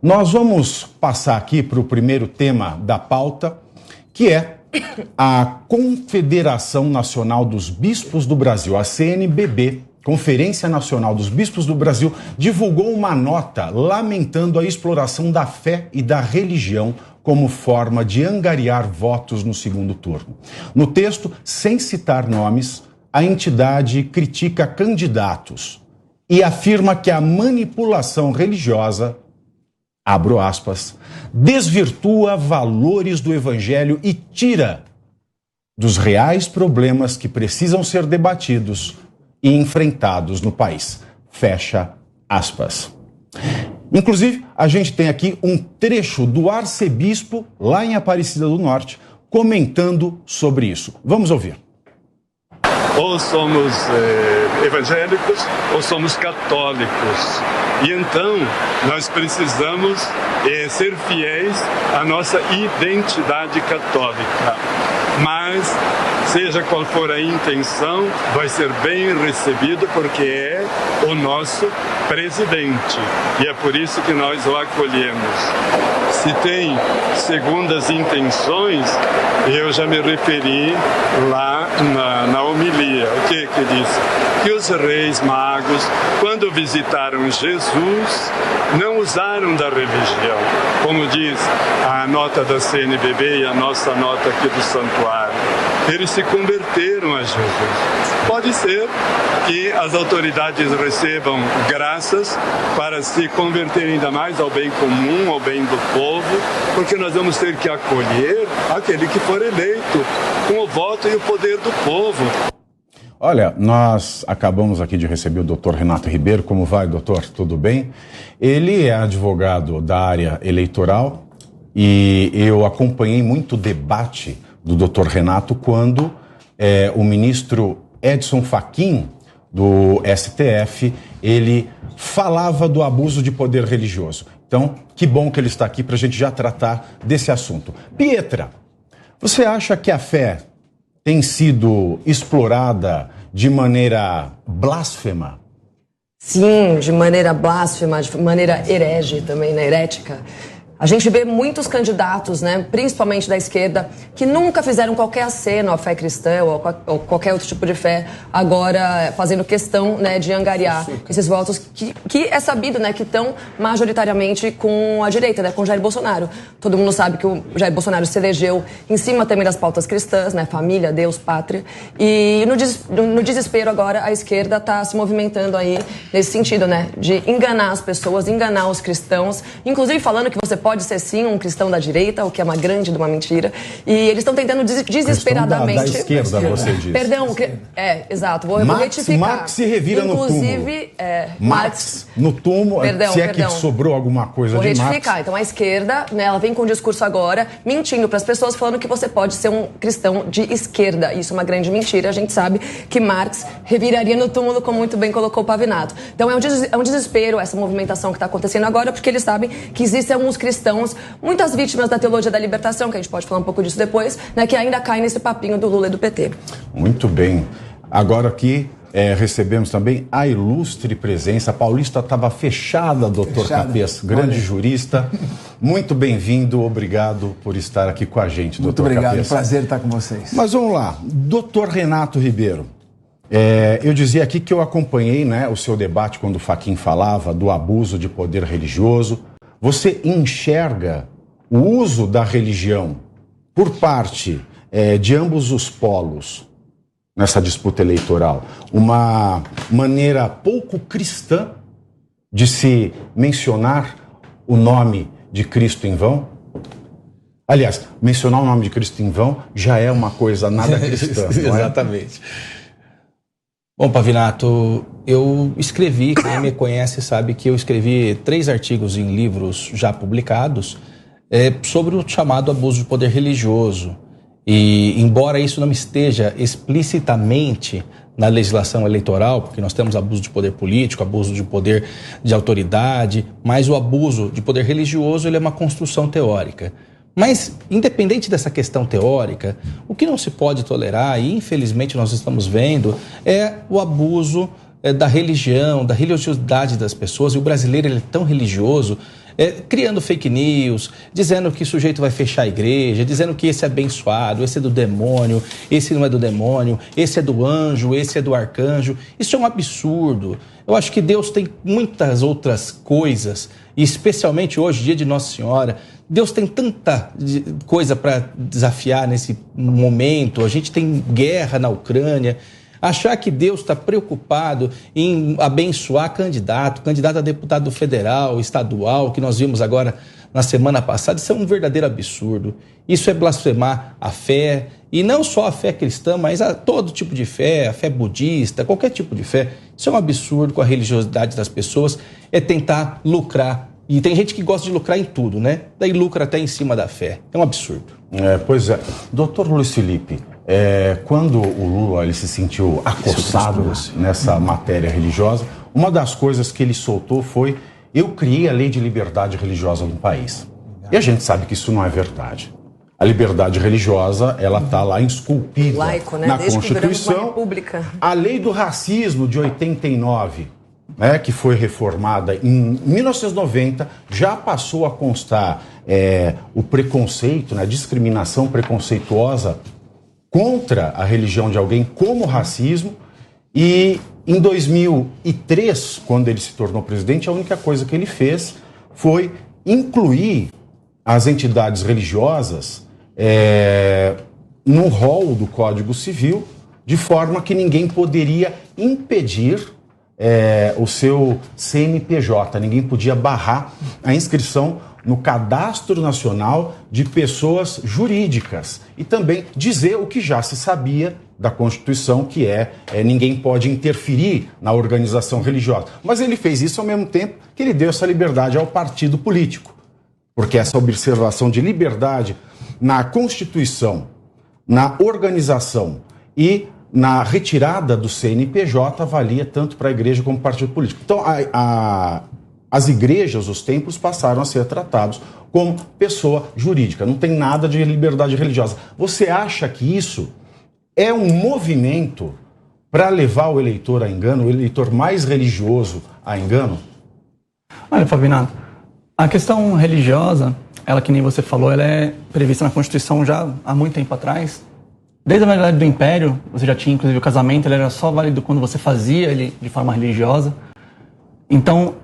Nós vamos passar aqui para o primeiro tema da pauta, que é a Confederação Nacional dos Bispos do Brasil, a CNBB, Conferência Nacional dos Bispos do Brasil, divulgou uma nota lamentando a exploração da fé e da religião como forma de angariar votos no segundo turno. No texto, sem citar nomes, a entidade critica candidatos e afirma que a manipulação religiosa, abro aspas, desvirtua valores do evangelho e tira dos reais problemas que precisam ser debatidos e enfrentados no país. Fecha aspas. Inclusive, a gente tem aqui um trecho do arcebispo, lá em Aparecida do Norte, comentando sobre isso. Vamos ouvir. Ou somos evangélicos ou somos católicos. E então nós precisamos ser fiéis à nossa identidade católica. Mas, seja qual for a intenção, vai ser bem recebido porque é o nosso presidente. E é por isso que nós o acolhemos. Se tem segundas intenções, eu já me referi lá na homilia. O que disse? Que os reis magos, quando visitaram Jesus, não usaram da religião. Como diz a nota da CNBB e a nossa nota aqui do santuário. Eles se converteram a Jesus. Pode ser que as autoridades recebam graças para se converter ainda mais ao bem comum, ao bem do povo, porque nós vamos ter que acolher aquele que for eleito, com o voto e o poder do povo. Olha, nós acabamos aqui de receber o doutor Renato Ribeiro. Como vai, doutor? Tudo bem? Ele é advogado da área eleitoral e eu acompanhei muito o debate do doutor Renato quando o ministro Edson Fachin, do STF, ele falava do abuso de poder religioso. Então, que bom que ele está aqui para a gente já tratar desse assunto. Pietra, você acha que a fé tem sido explorada de maneira blasfema? Sim, de maneira blasfema, de maneira herege também, né, herética. A gente vê muitos candidatos, né, principalmente da esquerda, que nunca fizeram qualquer aceno à fé cristã ou qualquer outro tipo de fé, agora fazendo questão, né, de angariar esses votos que é sabido, né, que estão majoritariamente com a direita, né, com Jair Bolsonaro. Todo mundo sabe que o Jair Bolsonaro se elegeu em cima também das pautas cristãs, né, família, Deus, pátria. E no desespero agora a esquerda está se movimentando aí nesse sentido, né, de enganar as pessoas, enganar os cristãos, inclusive falando que você pode ser sim um cristão da direita, o que é uma grande de uma mentira. E eles estão tentando desesperadamente... Da esquerda, você diz. Perdão, exato, vou retificar. Marx se revira inclusive, no túmulo. Marx no túmulo, que sobrou alguma coisa vou de Marx. Vou retificar. Então a esquerda, né, ela vem com um discurso agora, mentindo para as pessoas, falando que você pode ser um cristão de esquerda. Isso é uma grande mentira. A gente sabe que Marx reviraria no túmulo, como muito bem colocou o Pavinato. Então é um desespero essa movimentação que está acontecendo agora, porque eles sabem que existem alguns cristãos, muitas vítimas da teologia da libertação, que a gente pode falar um pouco disso depois, né, que ainda caem nesse papinho do Lula e do PT. Muito bem. Agora aqui recebemos também a ilustre presença. A Paulista estava fechada, doutor Capês, grande jurista. Muito bem-vindo, obrigado por estar aqui com a gente, doutor Capês. Muito obrigado, prazer estar com vocês. Mas vamos lá, doutor Renato Ribeiro. Eu dizia aqui que eu acompanhei, né, o seu debate quando o Fachin falava do abuso de poder religioso. Você enxerga o uso da religião por parte de ambos os polos nessa disputa eleitoral uma maneira pouco cristã de se mencionar o nome de Cristo em vão? Aliás, mencionar o nome de Cristo em vão já é uma coisa nada cristã, não é? Exatamente. Bom, Pavinato, eu escrevi, quem me conhece sabe que eu escrevi 3 artigos em livros já publicados sobre o chamado abuso de poder religioso. E, embora isso não esteja explicitamente na legislação eleitoral, porque nós temos abuso de poder político, abuso de poder de autoridade, mas o abuso de poder religioso ele é uma construção teórica. Mas, independente dessa questão teórica, o que não se pode tolerar, e infelizmente nós estamos vendo, é o abuso da religião, da religiosidade das pessoas. E o brasileiro ele é tão religioso criando fake news, dizendo que o sujeito vai fechar a igreja, dizendo que esse é abençoado, esse é do demônio, esse não é do demônio, esse é do anjo, esse é do arcanjo. Isso é um absurdo. Eu acho que Deus tem muitas outras coisas, e especialmente hoje, dia de Nossa Senhora, Deus tem tanta coisa para desafiar nesse momento. A gente tem guerra na Ucrânia. Achar que Deus está preocupado em abençoar candidato a deputado federal, estadual, que nós vimos agora na semana passada, isso é um verdadeiro absurdo. Isso é blasfemar a fé, e não só a fé cristã, mas a todo tipo de fé, a fé budista, qualquer tipo de fé. Isso é um absurdo com a religiosidade das pessoas, é tentar lucrar. E tem gente que gosta de lucrar em tudo, né? Daí lucra até em cima da fé. É um absurdo. Pois é. Doutor Luiz Felipe, quando o Lula ele se sentiu acossado nessa matéria religiosa, uma das coisas que ele soltou foi: eu criei a lei de liberdade religiosa no país. E a gente sabe que isso não é verdade. A liberdade religiosa, ela está lá esculpida laico, né? na Desde Constituição. Que uma república. A lei do racismo de 89, que foi reformada em 1990, já passou a constar o preconceito, a discriminação preconceituosa contra a religião de alguém como racismo. E em 2003, quando ele se tornou presidente, a única coisa que ele fez foi incluir as entidades religiosas no rol do Código Civil, de forma que ninguém poderia impedir o seu CNPJ, ninguém podia barrar a inscrição no Cadastro Nacional de Pessoas Jurídicas, e também dizer o que já se sabia da Constituição, que ninguém pode interferir na organização religiosa. Mas ele fez isso ao mesmo tempo que ele deu essa liberdade ao partido político, porque essa observação de liberdade na Constituição, na organização e na retirada do CNPJ valia tanto para a igreja como para o partido político. Então, as igrejas, os templos, passaram a ser tratados como pessoa jurídica. Não tem nada de liberdade religiosa. Você acha que isso é um movimento para levar o eleitor a engano, o eleitor mais religioso a engano? Olha, Fabinato, a questão religiosa, ela, que nem você falou, ela é prevista na Constituição já há muito tempo atrás. Desde a validade do Império, você já tinha, inclusive, o casamento, ele era só válido quando você fazia ele de forma religiosa. Então,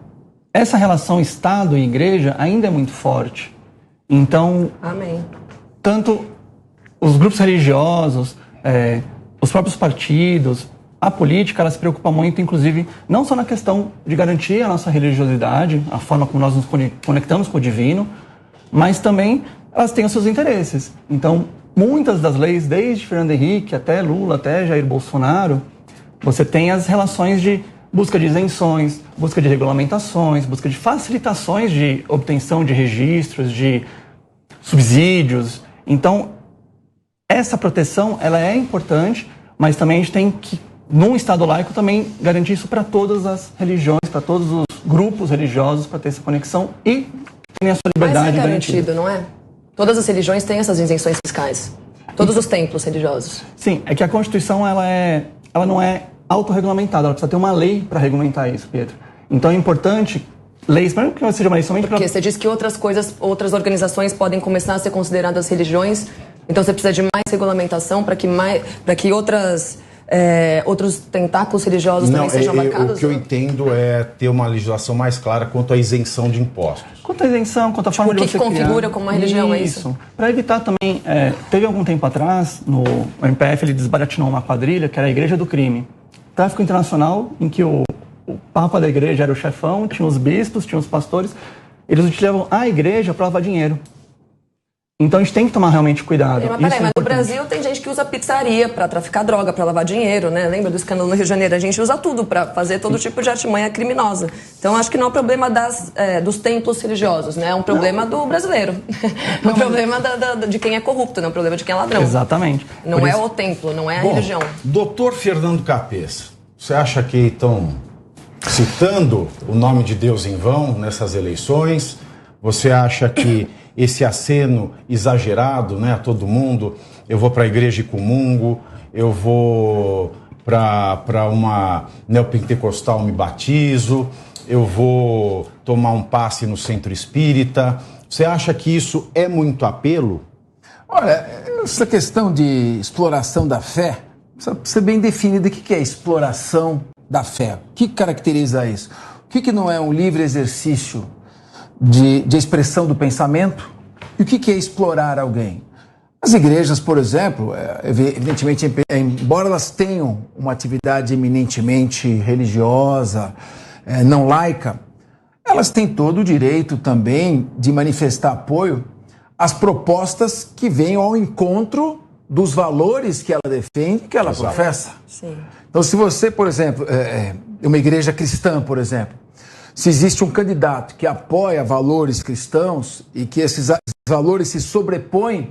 essa relação Estado e Igreja ainda é muito forte. Então, Amém. Tanto os grupos religiosos, os próprios partidos, a política, ela se preocupa muito, inclusive, não só na questão de garantir a nossa religiosidade, a forma como nós nos conectamos com o divino, mas também elas têm os seus interesses. Então, muitas das leis, desde Fernando Henrique até Lula, até Jair Bolsonaro, você tem as relações de busca de isenções, busca de regulamentações, busca de facilitações de obtenção de registros, de subsídios. Então, essa proteção, ela é importante, mas também a gente tem que, num Estado laico, também garantir isso para todas as religiões, para todos os grupos religiosos, para ter essa conexão e ter a sua liberdade garantida. Não é? Todas as religiões têm essas isenções fiscais. Todos os templos religiosos. Sim, é que a Constituição ela não é autorregulamentada, ela precisa ter uma lei para regulamentar isso, Pedro. Então é importante leis, mesmo que não seja uma lei somente porque você diz que outras organizações podem começar a ser consideradas religiões, então você precisa de mais regulamentação para que outros tentáculos religiosos também sejam abarcados? O que eu entendo é ter uma legislação mais clara quanto à isenção de impostos. Quanto à isenção, quanto à forma de você criar. O que configura como uma religião, é isso? Para evitar também, teve algum tempo atrás, no MPF, ele desbaratinou uma quadrilha que era a Igreja do Crime. Tráfico internacional, em que o Papa da igreja era o chefão, tinha os bispos, tinha os pastores, eles utilizavam a igreja para lavar dinheiro. Então a gente tem que tomar realmente cuidado. Mas no Brasil tem gente que usa pizzaria para traficar droga, para lavar dinheiro, né? Lembra do escândalo no Rio de Janeiro? A gente usa tudo para fazer todo tipo de artimanha criminosa. Então acho que não é um problema dos templos religiosos, né? É um problema do brasileiro. É um problema de quem é corrupto, não é um problema de quem é ladrão. Exatamente. Não é o templo, não é a religião. Doutor Fernando Capês, você acha que estão citando o nome de Deus em vão nessas eleições? Você acha que esse aceno exagerado, né, a todo mundo, eu vou para a igreja e comungo, eu vou para uma neopentecostal, me batizo, eu vou tomar um passe no centro espírita. Você acha que isso é muito apelo? Olha, essa questão de exploração da fé, precisa ser bem definida. O que é exploração da fé? O que caracteriza isso? O que não é um livre exercício de expressão do pensamento? E o que é explorar alguém? As igrejas, por exemplo, evidentemente, embora elas tenham uma atividade eminentemente religiosa, não laica, elas têm todo o direito também de manifestar apoio às propostas que venham ao encontro dos valores que ela defende, que ela professa. Sim. Então, se você, por exemplo, uma igreja cristã, por exemplo, se existe um candidato que apoia valores cristãos e que esses valores se sobrepõem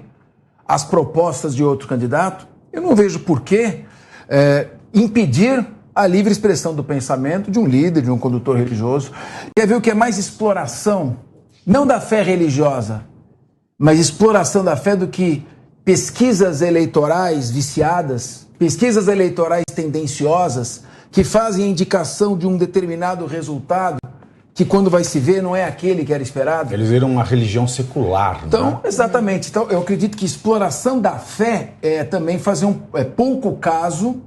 às propostas de outro candidato, eu não vejo por que impedir a livre expressão do pensamento de um líder, de um condutor religioso. Quer ver o que é mais exploração, não da fé religiosa, mas exploração da fé do que pesquisas eleitorais viciadas, pesquisas eleitorais tendenciosas, que fazem indicação de um determinado resultado, que quando vai se ver não é aquele que era esperado. Eles viram uma religião secular. Então, né? exatamente. Então, eu acredito que exploração da fé é também fazer pouco caso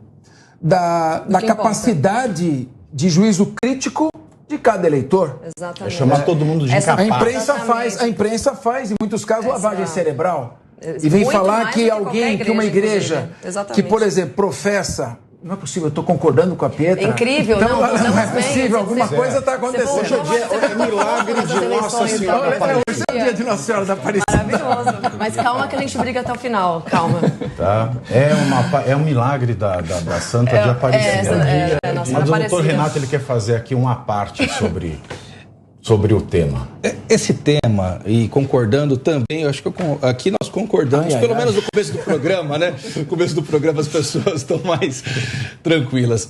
da capacidade de juízo crítico de cada eleitor. Exatamente. É chamar todo mundo de incapaz. A imprensa faz, em muitos casos, lavagem cerebral. E vem Muito falar mais que do que alguém, qualquer que uma igreja, igreja, inclusive. que, por exemplo, professa... Não é possível, eu estou concordando com a Pietra. É incrível, então, não é bem, possível, alguma coisa está Você acontecendo. voltou, é milagre de Nossa Senhora da Aparecida. Hoje é o dia de Nossa Senhora da Aparecida. Maravilhoso. Mas calma que a gente briga até o final, calma. Tá? É um milagre da Santa de Aparecida. Nossa Mas o doutor Aparecida. Renato ele quer fazer aqui uma parte sobre o tema. Esse tema, e concordando também, eu acho que aqui nós concordamos, pelo menos no começo do programa, né? No começo do programa as pessoas estão mais tranquilas.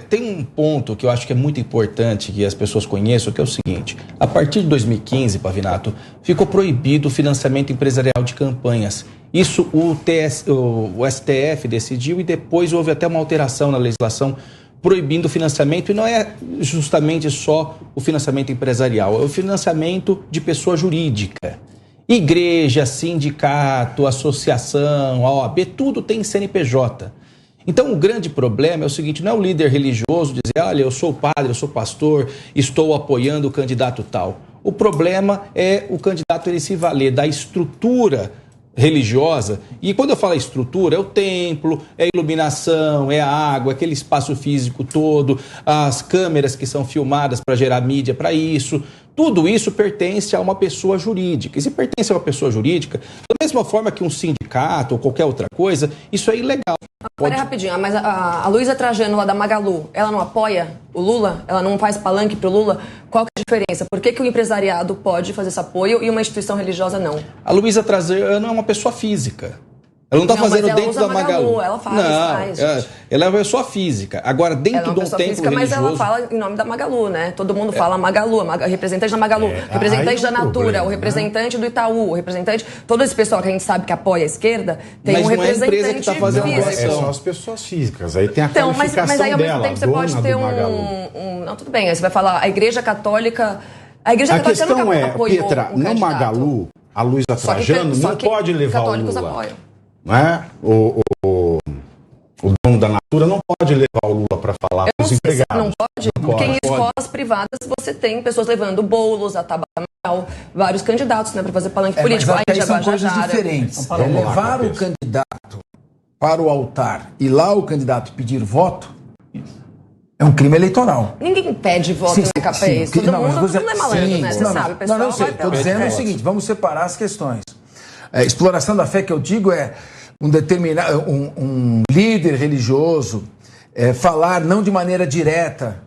Tem um ponto que eu acho que é muito importante que as pessoas conheçam, que é o seguinte: a partir de 2015, Pavinato, ficou proibido o financiamento empresarial de campanhas. Isso o STF decidiu e depois houve até uma alteração na legislação proibindo o financiamento, e não é justamente só o financiamento empresarial, é o financiamento de pessoa jurídica. Igreja, sindicato, associação, OAB, tudo tem CNPJ. Então o grande problema é o seguinte: não é o líder religioso dizer, olha, eu sou padre, eu sou pastor, estou apoiando o candidato tal. O problema é o candidato ele se valer da estrutura religiosa, e quando eu falo estrutura, é o templo, é a iluminação, é a água, aquele espaço físico todo, as câmeras que são filmadas para gerar mídia para isso, tudo isso pertence a uma pessoa jurídica. E se pertence a uma pessoa jurídica, da mesma forma que um sindicato ou qualquer outra coisa, isso é ilegal. Peraí, rapidinho, mas a Luísa Trajano lá da Magalu, ela não apoia o Lula? Ela não faz palanque pro Lula? Qual que é a diferença? Por que o empresariado pode fazer esse apoio e uma instituição religiosa não? A Luísa Trajano é uma pessoa física. Ela não está fazendo mas ela dentro usa da Magalu. Ela faz, ela é uma pessoa física. Agora, dentro de um templo física, religioso... Mas ela fala em nome da Magalu, né? Todo mundo fala Magalu, representante da Magalu, representante da Natura, problema, o representante do Itaú, o representante... Todo esse pessoal que a gente sabe que apoia a esquerda, tem mas um representante não é a empresa que está fazendo físico. É só as pessoas físicas. Aí tem a qualificação mas aí ao mesmo dela, tempo você pode ter Não, tudo bem, aí você vai falar a Igreja Católica... A questão nunca é, apoiou Pietra, no Magalu, a Luísa Trajano não pode levar o Lula. Apoiam. Não é? O dono da Natura não pode levar o Lula para falar com os empregados. Não pode, porque em escolas privadas você tem pessoas levando bolos, a Tabata, vários candidatos, né, para fazer palanque político. Mas aí são coisas diferentes. Levar o candidato para o altar e lá o candidato pedir voto é um crime eleitoral. Ninguém pede voto na KPI. Todo mundo é malandro, né? Você sabe, o pessoal não sei. Estou dizendo o seguinte, vamos separar as questões. A exploração da fé que eu digo é um líder religioso falar não de maneira direta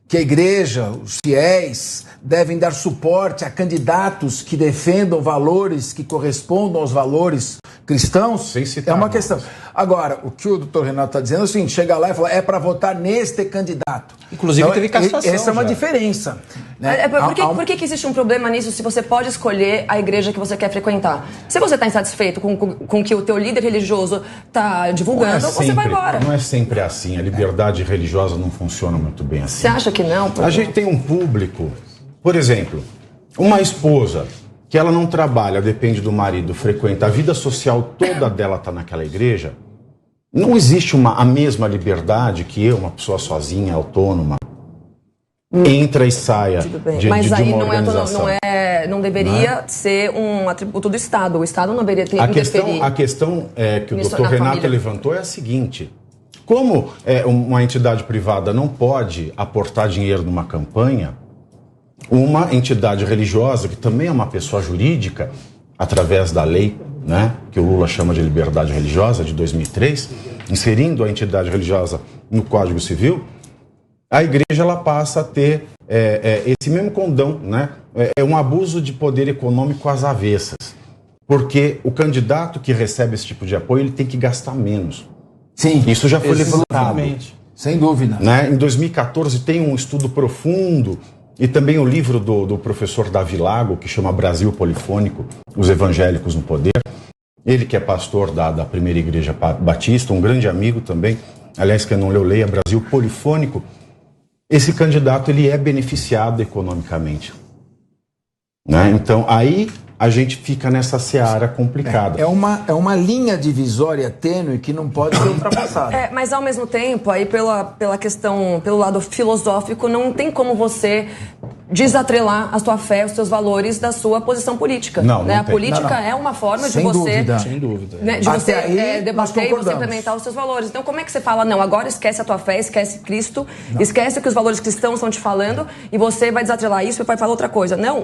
que a igreja, os fiéis, devem dar suporte a candidatos que defendam valores que correspondam aos valores cristãos, Sem citar é uma nomes. questão. Agora, o que o doutor Renato está dizendo é o seguinte, chega lá e fala, é para votar neste candidato. Inclusive teve cassação Essa é uma já. diferença. Né? Por que existe um problema nisso se você pode escolher a igreja que você quer frequentar? Se você está insatisfeito com o que o teu líder religioso está divulgando, você vai embora. Não é sempre assim. A liberdade religiosa não funciona muito bem assim. Você acha que não? A gente tem um público, por exemplo, uma esposa que ela não trabalha, depende do marido, frequenta, a vida social toda dela está naquela igreja. Não existe a mesma liberdade que eu, uma pessoa sozinha, autônoma, entra e saia de Mas aí uma não organização. não deveria ser um atributo do Estado. O Estado não deveria ter interferir. A questão que o Nisso doutor na Renato família. levantou é a seguinte: como uma entidade privada não pode aportar dinheiro numa campanha, uma entidade religiosa, que também é uma pessoa jurídica, através da lei, né, que o Lula chama de liberdade religiosa, de 2003, inserindo a entidade religiosa no Código Civil, a igreja ela passa a ter esse mesmo condão, né? É um abuso de poder econômico às avessas, porque o candidato que recebe esse tipo de apoio ele tem que gastar menos. Sim. Isso já foi levantado. Sem dúvida. Né? Em 2014 tem um estudo profundo e também o livro do professor Davi Lago, que chama Brasil Polifônico, Os Evangélicos no Poder. Ele que é pastor da Primeira Igreja Batista, um grande amigo também. Aliás, quem não leu, leia Brasil Polifônico. Esse candidato ele é beneficiado economicamente. Né? Então, aí a gente fica nessa seara complicada. É uma linha divisória tênue que não pode ser ultrapassada. Mas ao mesmo tempo, aí pela questão, pelo lado filosófico, não tem como você desatrelar a sua fé, os seus valores da sua posição política. Não, né? não A tem. política é uma forma Sem de você... dúvida. Sem dúvida. Né, de Até você aí, nós debater e você concordamos. implementar os seus valores. Então, como é que você fala, não, agora esquece a tua fé, esquece Cristo, esquece o que os valores cristãos estão te falando e você vai desatrelar isso e vai falar outra coisa. Não,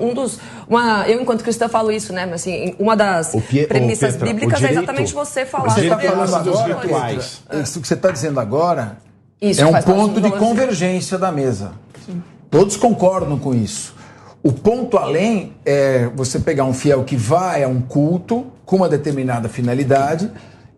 eu, enquanto cristã, falo isso, né? Mas, assim, uma das premissas Petra, bíblicas o direito- é exatamente você falar Você está sobre falando os dos agora, rituais. Petra, isso que você está dizendo agora Isso é um faz parte ponto dos de valores convergência da mesa. Todos concordam com isso. O ponto além é você pegar um fiel que vai a um culto com uma determinada finalidade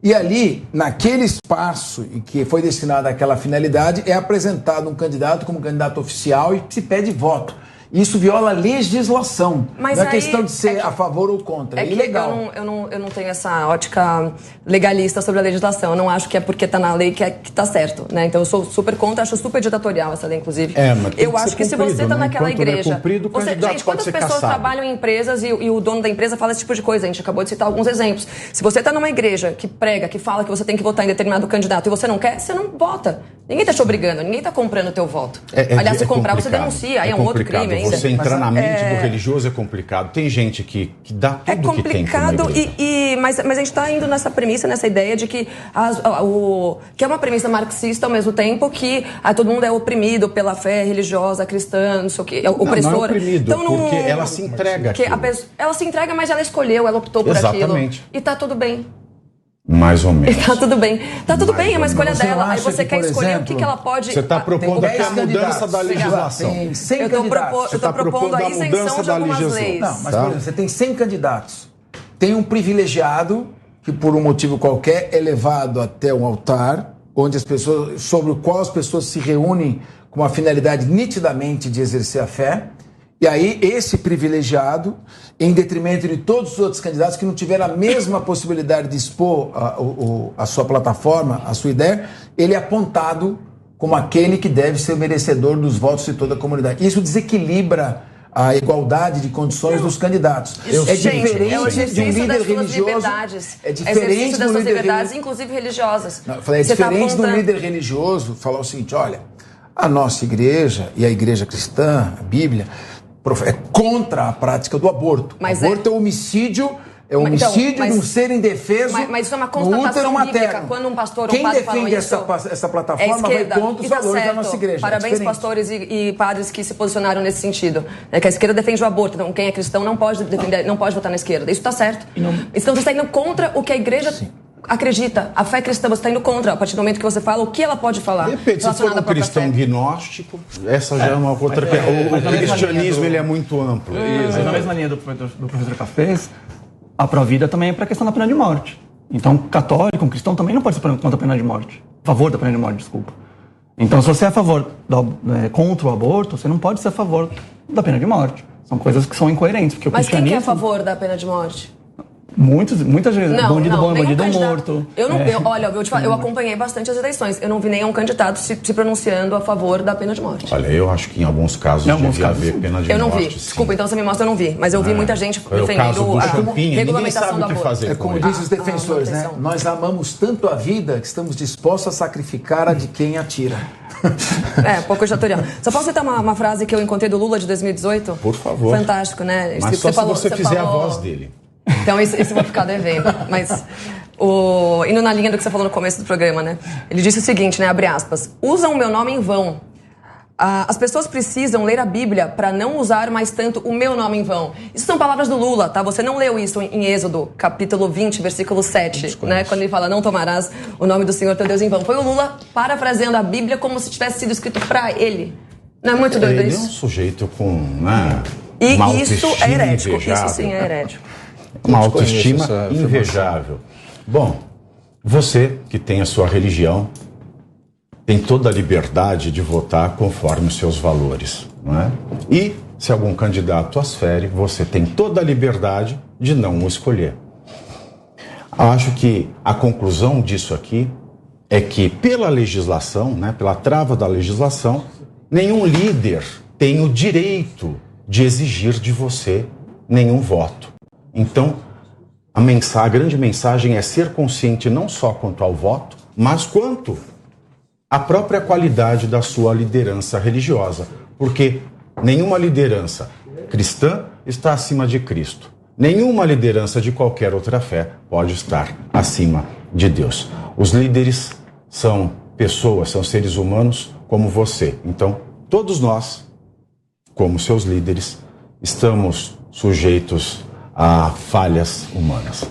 e ali, naquele espaço em que foi destinado àquela finalidade, é apresentado um candidato como candidato oficial e se pede voto. Isso viola a legislação. Mas não é aí questão de ser é que- a favor ou contra. É que ilegal. eu não tenho essa ótica legalista sobre a legislação. Eu não acho que é porque está na lei que está certo, né? Então eu sou super contra, acho super ditatorial essa lei, inclusive. Mas tem Eu que acho ser que se cumprido, você está né? naquela Enquanto não é igreja... cumprido, o candidato pode quantas ser pessoas cassado. trabalham em empresas e o dono da empresa fala esse tipo de coisa? A gente acabou de citar alguns exemplos. Se você está numa igreja que prega, que fala que você tem que votar em determinado candidato e você não quer, você não vota. Ninguém está te obrigando, ninguém está comprando o teu voto. Aliás, se comprar, você complicado. denuncia, aí é um outro complicado. crime ainda. Você entrar na mente do religioso é complicado. Tem gente que dá tudo É que tem pra uma complicado, igreja. mas a gente está indo nessa premissa, nessa ideia de que que é uma premissa marxista ao mesmo tempo que todo mundo é oprimido pela fé religiosa, cristã, não sei o quê, opressora. Não é oprimido, Então, porque ela se entrega àquilo. ela se entrega, mas ela escolheu, ela optou por Exatamente. aquilo. E tá tudo bem. Mais ou E menos. tá tudo bem. Tá tudo bem, é uma escolha Você não dela. Aí acha você que, quer por escolher o exemplo, que ela pode... Você está propondo Tem aqui a 10 mudança candidatos. da legislação. Tem 100 Eu tô candidatos. Você tá propondo propondo a a isenção mudança de da algumas legislação. leis. Não, mas Tá. por exemplo, você tem 100 candidatos. Tem um privilegiado que, por um motivo qualquer, é levado até um altar, onde sobre o qual as pessoas se reúnem com uma finalidade nitidamente de exercer a fé. E aí, esse privilegiado, em detrimento de todos os outros candidatos que não tiveram a mesma possibilidade de expor a sua plataforma, a sua ideia, ele é apontado como aquele que deve ser merecedor dos votos de toda a comunidade. Isso desequilibra a igualdade de condições dos candidatos. Isso, É gente, diferente é o de um exercício líder das suas religioso. liberdades. É Exercício diferente das do suas líder liberdades, religioso. inclusive religiosas. Não, eu falei, é Você tá diferente de um apontando- líder religioso falar o seguinte: olha, a nossa igreja e a igreja cristã, a Bíblia, é contra a prática do aborto. Mas aborto é homicídio. É homicídio mas- de um ser indefeso. Mas isso é uma no constatação útero bíblica. materno. Quando um pastor ou um Quem padre falam defende isso, essa plataforma é esquerda. vai contra os E tá valores da certo. nossa igreja. Parabéns, é diferente. pastores e padres que se posicionaram nesse sentido. É que a esquerda defende o aborto. Então, quem é cristão não pode defender, não pode votar na esquerda. Isso está certo. Então você está indo contra o que a igreja acredita. A fé cristã você está indo contra. A partir do momento que você fala o que ela pode falar. Depende, se for relacionado à um própria cristão fé. gnóstico, essa já é uma outra... mas O na mesma cristianismo linha do- ele é muito amplo. Mas na mesma linha do professor Cafés, a Provida também é para a questão da pena de morte. Então, católico, um cristão também não pode ser contra a pena de morte. A favor da pena de morte, desculpa. Então, se você é a favor contra o aborto, você não pode ser a favor da pena de morte. São coisas que são incoerentes. Porque Mas o cristianismo... quem que é a favor da pena de morte? Muitas vezes. Bandido bom é bandido candidato. morto. Olha, eu acompanhei bastante as eleições. Eu não vi nenhum candidato se pronunciando a favor da pena de morte. Olha, eu acho que em alguns casos devia haver pena de morte. Eu não vi. Sim. Desculpa, então você me mostra, eu não vi. Mas eu vi muita gente defendendo a regulamentação do aborto. É como dizem os defensores, né? Nós amamos tanto a vida que estamos dispostos a sacrificar a de quem atira. Pouco ditatorial. Só posso citar uma frase que eu encontrei do Lula de 2018? Por favor. Fantástico, né? Mas só se você fizer a voz dele. Então, isso eu vou ficar devendo. Mas, indo na linha do que você falou no começo do programa, né? Ele disse o seguinte, né? Abre aspas. Usam o meu nome em vão. As pessoas precisam ler a Bíblia para não usar mais tanto o meu nome em vão. Isso são palavras do Lula, tá? Você não leu isso em Êxodo, capítulo 20, versículo 7, né? Quando ele fala, não tomarás o nome do Senhor teu Deus em vão. Foi o Lula parafraseando a Bíblia como se tivesse sido escrito para ele. Não é muito doido isso? Ele é um sujeito com, né, e isso é herético. Isso sim é herético. Uma autoestima invejável. Bom, você que tem a sua religião tem toda a liberdade de votar conforme os seus valores, não é? E se algum candidato as fere, você tem toda a liberdade de não o escolher. Acho que a conclusão disso aqui é que pela legislação, né, pela trava da legislação, nenhum líder tem o direito de exigir de você nenhum voto. Então, a grande mensagem é ser consciente não só quanto ao voto, mas quanto à própria qualidade da sua liderança religiosa. Porque nenhuma liderança cristã está acima de Cristo. Nenhuma liderança de qualquer outra fé pode estar acima de Deus. Os líderes são pessoas, são seres humanos como você. Então, todos nós, como seus líderes, estamos sujeitos a falhas humanas.